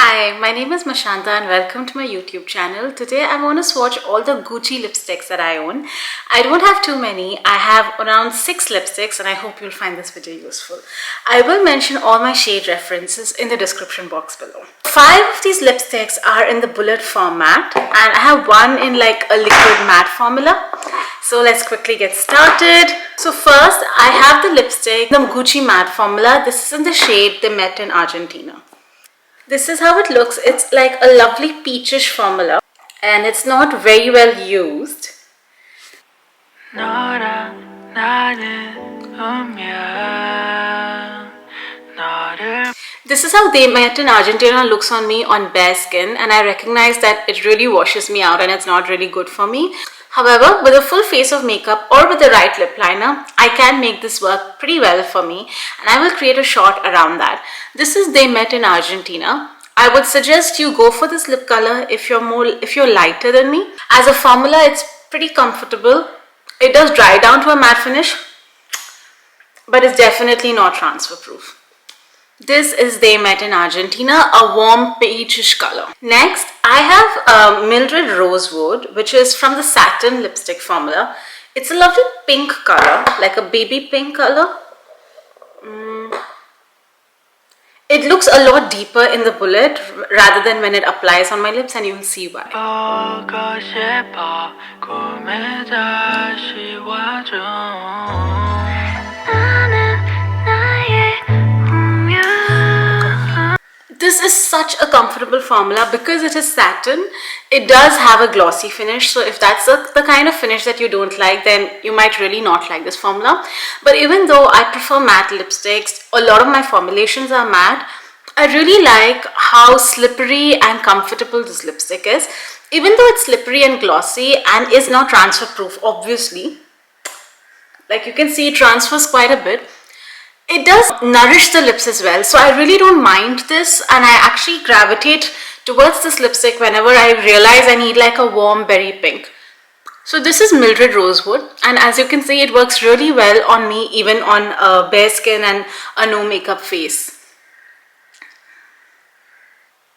Hi, my name is Mashanta and welcome to my YouTube channel. Today I want to swatch all the Gucci lipsticks that I own. I don't have too many. I have around 6 lipsticks and I hope you'll find this video useful. I will mention all my shade references in the description box below. 5 of these lipsticks are in the bullet format and I have one in like a liquid matte formula. So let's quickly get started. So first I have the lipstick, the Gucci matte formula. This is in the shade They Met in Argentina. This is how it looks. It's like a lovely peachish formula and it's not very well used. This is how They Met in Argentina looks on me on bare skin, and I recognize that it really washes me out and it's not really good for me. However, with a full face of makeup or with the right lip liner, I can make this work pretty well for me and I will create a shot around that. This is They Met in Argentina. I would suggest you go for this lip color if you're lighter than me. As a formula, it's pretty comfortable. It does dry down to a matte finish, but it's definitely not transfer proof. This is They Met in Argentina, a warm peachish color. Next, I have Mildred Rosewood, which is from the Satin lipstick formula. It's a lovely pink color, like a baby pink color. It looks a lot deeper in the bullet rather than when it applies on my lips, and you will see why. This is such a comfortable formula because it is satin. It does have a glossy finish, so if that's the kind of finish that you don't like, then you might really not like this formula. But even though I prefer matte lipsticks, a lot of my formulations are matte, I really like how slippery and comfortable this lipstick is. Even though it's slippery and glossy and is not transfer proof, obviously, like you can see, it transfers quite a bit. It does nourish the lips as well, so I really don't mind this, and I actually gravitate towards this lipstick whenever I realize I need like a warm berry pink. So this is Mildred Rosewood, and as you can see, it works really well on me even on bare skin and a no makeup face.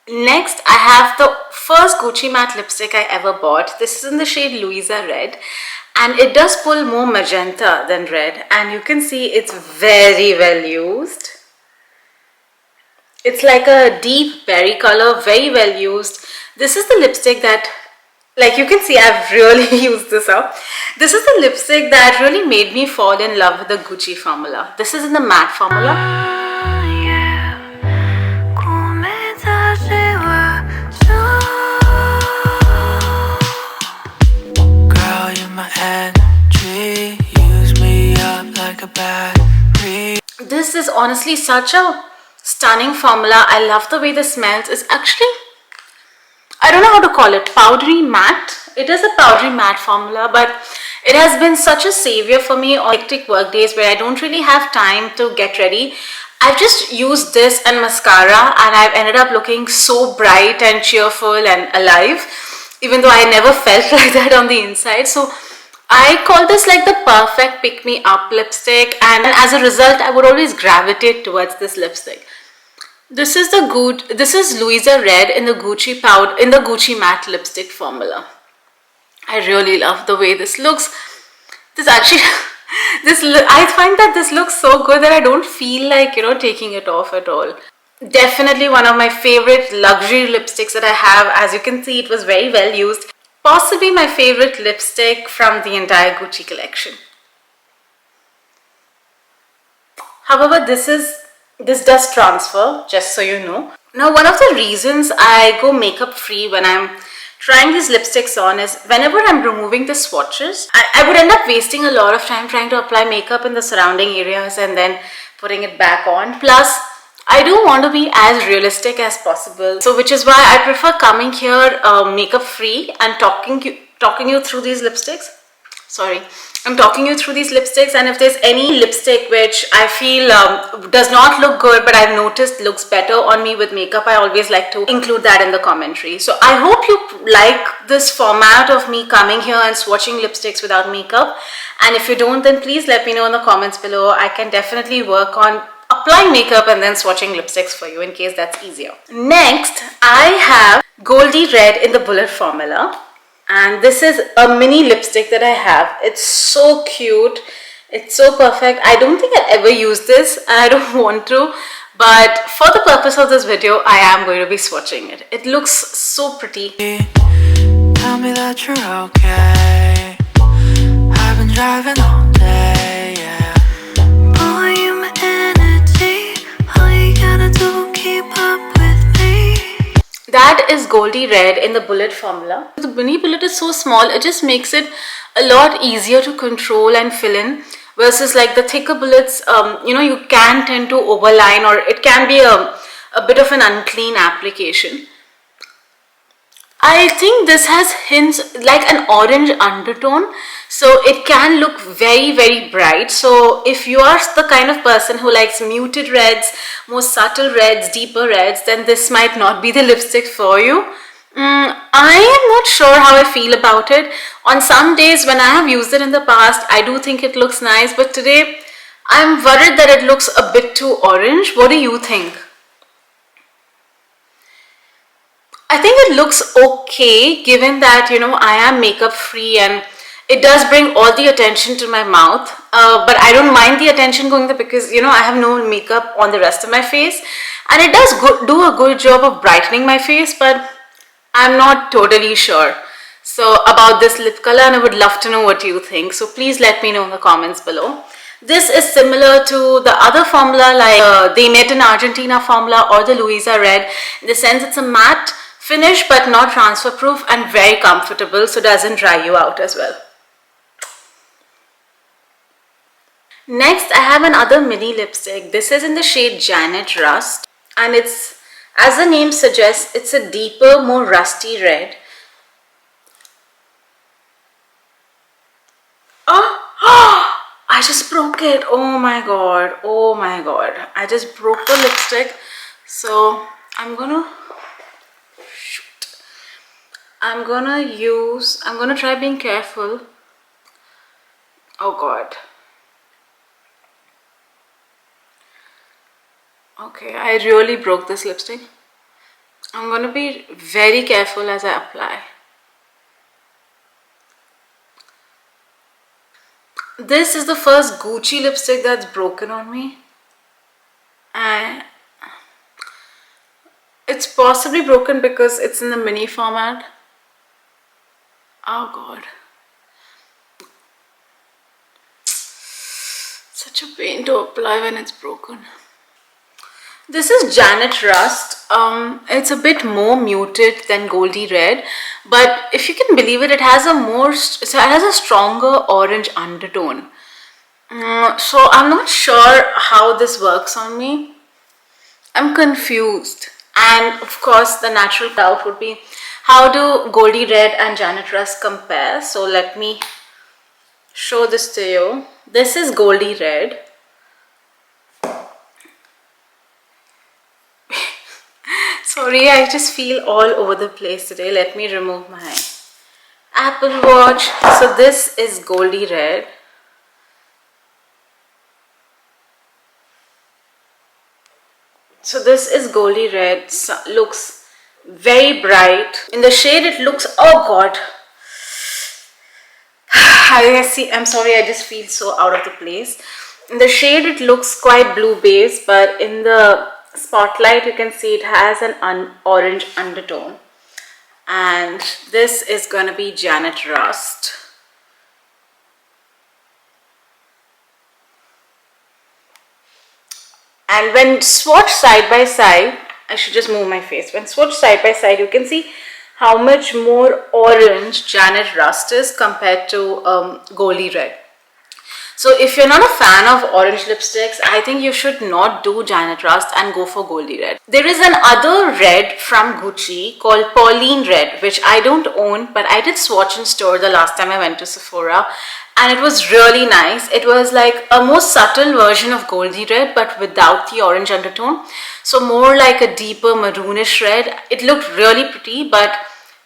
Next, I have the first Gucci matte lipstick I ever bought. This is in the shade Louisa Red. And it does pull more magenta than red, and you can see it's very well used. It's like a deep berry color, very well used. This is the lipstick that, like you can see, I've really used this up. This is the lipstick that really made me fall in love with the Gucci formula. This is in the matte formula. This is honestly such a stunning formula. I love the way this smells. It's actually, I don't know how to call it, powdery matte. It is a powdery matte formula, but it has been such a savior for me on hectic work days where I don't really have time to get ready. I've just used this and mascara and I've ended up looking so bright and cheerful and alive, even though I never felt like that on the inside. So I call this like the perfect pick-me-up lipstick, and as a result, I would always gravitate towards this lipstick. This is Louisa Red in the Gucci matte lipstick formula. I really love the way this looks. This actually, I find that this looks so good that I don't feel like, taking it off at all. Definitely one of my favorite luxury lipsticks that I have. As you can see, it was very well used. Possibly my favorite lipstick from the entire Gucci collection. However, this does transfer, just so you know. Now, one of the reasons I go makeup free when I'm trying these lipsticks on is whenever I'm removing the swatches, I would end up wasting a lot of time trying to apply makeup in the surrounding areas and then putting it back on. Plus, I do want to be as realistic as possible, so which is why I prefer coming here makeup free and talking you through these lipsticks. I'm talking you through these lipsticks, and if there's any lipstick which I feel does not look good but I've noticed looks better on me with makeup, I always like to include that in the commentary. So I hope you like this format of me coming here and swatching lipsticks without makeup, and if you don't, then please let me know in the comments below. I can definitely work on a applying makeup and then swatching lipsticks for you in case that's easier. Next, I have Goldie Red in the Bullet formula. And this is a mini lipstick that I have. It's so cute. It's so perfect. I don't think I'll ever use this and I don't want to. But for the purpose of this video, I am going to be swatching it. It looks so pretty. Tell me that you're okay. I've been driving all day, yeah. Volume energy. All you gotta do, keep up with me. That is Goldie Red in the Bullet formula. The mini bullet is so small, it just makes it a lot easier to control and fill in. Versus like the thicker bullets, you know, you can tend to overline, or it can be a bit of an unclean application. I think this has hints like an orange undertone, so it can look very, very bright. So if you are the kind of person who likes muted reds, more subtle reds, deeper reds, then this might not be the lipstick for you. I am not sure how I feel about it. On some days when I have used it in the past, I do think it looks nice, but today I'm worried that it looks a bit too orange. What do you think? I think it looks okay given that, you know, I am makeup free and it does bring all the attention to my mouth, but I don't mind the attention going there because, you know, I have no makeup on the rest of my face and it does do a good job of brightening my face, but I'm not totally sure about this lip color, and I would love to know what you think. So please let me know in the comments below. This is similar to the other formula, like They Met in Argentina formula or the Louisa Red, in the sense it's a matte finish but not transfer proof and very comfortable, so doesn't dry you out as well. Next, I have another mini lipstick. This is in the shade Janet Rust, and it's, as the name suggests, it's a deeper, more rusty red. Oh, I just broke it. Oh my god. Oh my god. I just broke the lipstick. So I'm gonna try being careful. Oh god. Okay, I really broke this lipstick. I'm going to be very careful as I apply. This is the first Gucci lipstick that's broken on me. And it's possibly broken because it's in the mini format. Oh god. Such a pain to apply when it's broken. This is Janet Rust. It's a bit more muted than Goldie Red, but if you can believe it, it has a stronger orange undertone. So I'm not sure how this works on me. I'm confused. And of course, the natural doubt would be, how do Goldie Red and Janet Rust compare? So let me show this to you. This is Goldie Red. Sorry, I just feel all over the place today. Let me remove my Apple Watch. So this is Goldie Red. So this is Goldie Red. So, looks very bright. In the shade it looks, oh god. I'm sorry, I just feel so out of the place. In the shade it looks quite blue base, but in the spotlight you can see it has an orange undertone. And this is going to be Janet Rust. And when swatched side by side, I should just move my face. When swatched side by side, you can see how much more orange Janet Rust is compared to Goldie Red. So if you're not a fan of orange lipsticks, I think you should not do Janet Rust and go for Goldie Red. There is another red from Gucci called Pauline Red, which I don't own, but I did swatch in store the last time I went to Sephora, and it was really nice. It was like a more subtle version of Goldie Red, but without the orange undertone. So more like a deeper maroonish red. It looked really pretty, but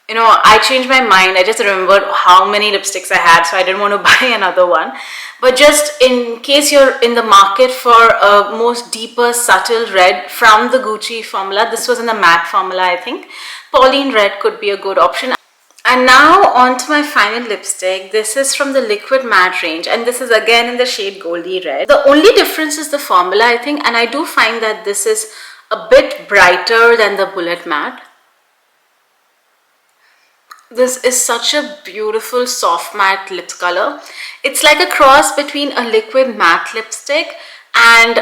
you know, I changed my mind. I just remembered how many lipsticks I had, so I didn't want to buy another one. But just in case you're in the market for a most deeper subtle red from the Gucci formula, this was in the matte formula, I think. Pauline Red could be a good option. And now on to my final lipstick. This is from the Liquid Matte range, and this is again in the shade Goldie Red. The only difference is the formula, I think, and I do find that this is a bit brighter than the Bullet Matte. This is such a beautiful soft matte lip color. It's like a cross between a liquid matte lipstick and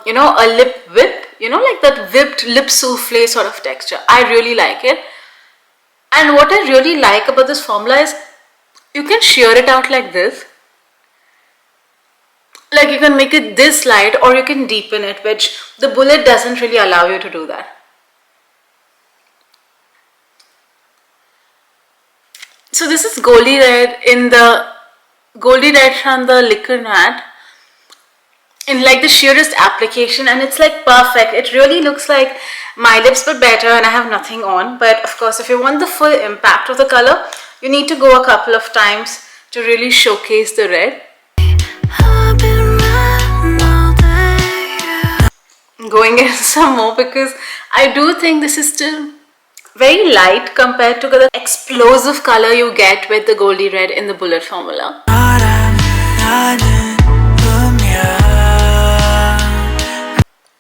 you know, a lip whip, you know, like that whipped lip souffle sort of texture. I really like it. And what I really like about this formula is you can sheer it out like this. Like you can make it this light or you can deepen it, which the Bullet doesn't really allow you to do that. So this is Goldie Red in the Goldie Red from the Liquid Matte in like the sheerest application, and it's like perfect. It really looks like my lips but better and I have nothing on. But of course, if you want the full impact of the color, you need to go a couple of times to really showcase the red. I'm going in some more because I do think this is still very light compared to the explosive color you get with the Goldie Red in the Bullet formula.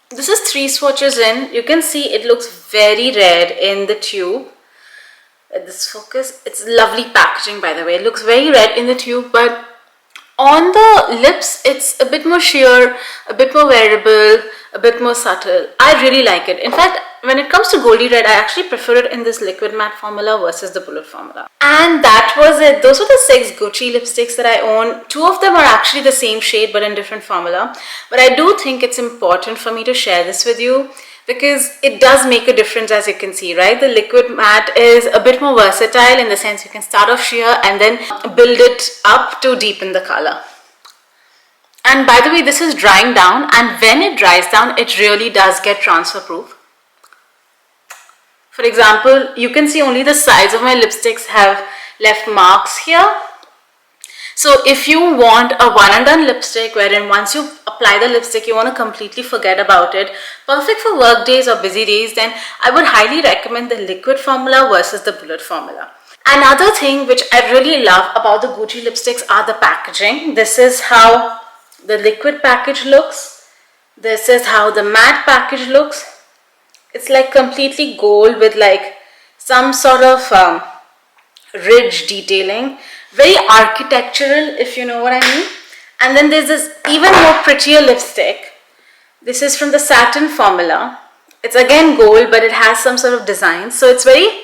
This is 3 swatches in. You can see it looks very red in the tube. Let this focus. It's lovely packaging, by the way. It looks very red in the tube, but on the lips it's a bit more sheer, a bit more wearable, a bit more subtle. I really like it. In fact, when it comes to Goldie Red, I actually prefer it in this Liquid Matte formula versus the Bullet formula. And that was it. Those were the 6 Gucci lipsticks that I own. 2 of them are actually the same shade but in different formula. But I do think it's important for me to share this with you because it does make a difference, as you can see, right? The Liquid Matte is a bit more versatile in the sense you can start off sheer and then build it up to deepen the color. And by the way, this is drying down, and when it dries down, it really does get transfer proof. For example, you can see only the sides of my lipsticks have left marks here. So if you want a one and done lipstick wherein once you apply the lipstick you want to completely forget about it, perfect for work days or busy days, then I would highly recommend the liquid formula versus the Bullet formula. Another thing which I really love about the Gucci lipsticks are the packaging. This is how the liquid package looks. This is how the matte package looks. It's like completely gold with like some sort of ridge detailing. Very architectural, if you know what I mean. And then there's this even more prettier lipstick. This is from the Satin formula. It's again gold, but it has some sort of design. So it's very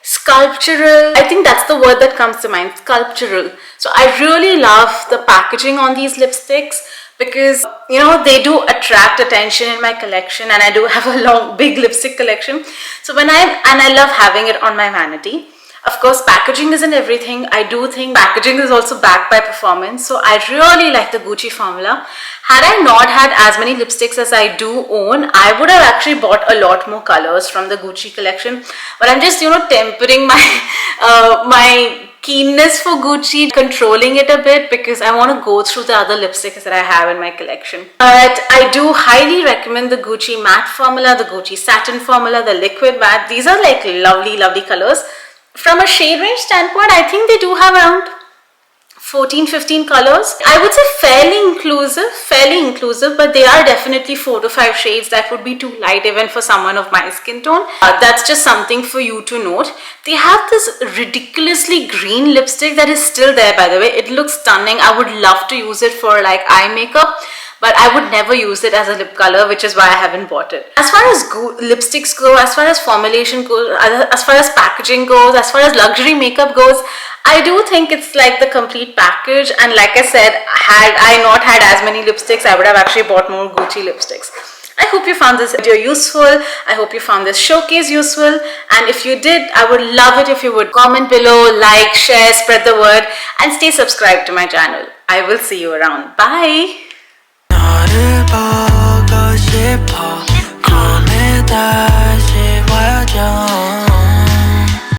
sculptural. I think that's the word that comes to mind, sculptural. So I really love the packaging on these lipsticks because, you know, they do attract attention in my collection, and I do have a long, big lipstick collection. So I love having it on my vanity. Of course, packaging isn't everything. I do think packaging is also backed by performance. So I really like the Gucci formula. Had I not had as many lipsticks as I do own, I would have actually bought a lot more colors from the Gucci collection. But I'm just, you know, tempering my my keenness for Gucci, controlling it a bit because I want to go through the other lipsticks that I have in my collection. But I do highly recommend the Gucci matte formula, the Gucci satin formula, the liquid matte. These are like lovely, lovely colors. From a shade range standpoint, I think they do have around 14-15 colors. I would say fairly inclusive, but they are definitely 4 to 5 shades that would be too light even for someone of my skin tone. That's just something for you to note. They have this ridiculously green lipstick that is still there, by the way. It looks stunning. I would love to use it for like eye makeup, but I would never use it as a lip color, which is why I haven't bought it. As far as lipsticks go, as far as formulation goes, as far as packaging goes, as far as luxury makeup goes, I do think it's like the complete package. And like I said, had I not had as many lipsticks, I would have actually bought more Gucci lipsticks. I hope you found this video useful. I hope you found this showcase useful. And if you did, I would love it if you would comment below, like, share, spread the word, and stay subscribed to my channel. I will see you around. Bye! 너를 보고 싶어 꿈에 다시 와줘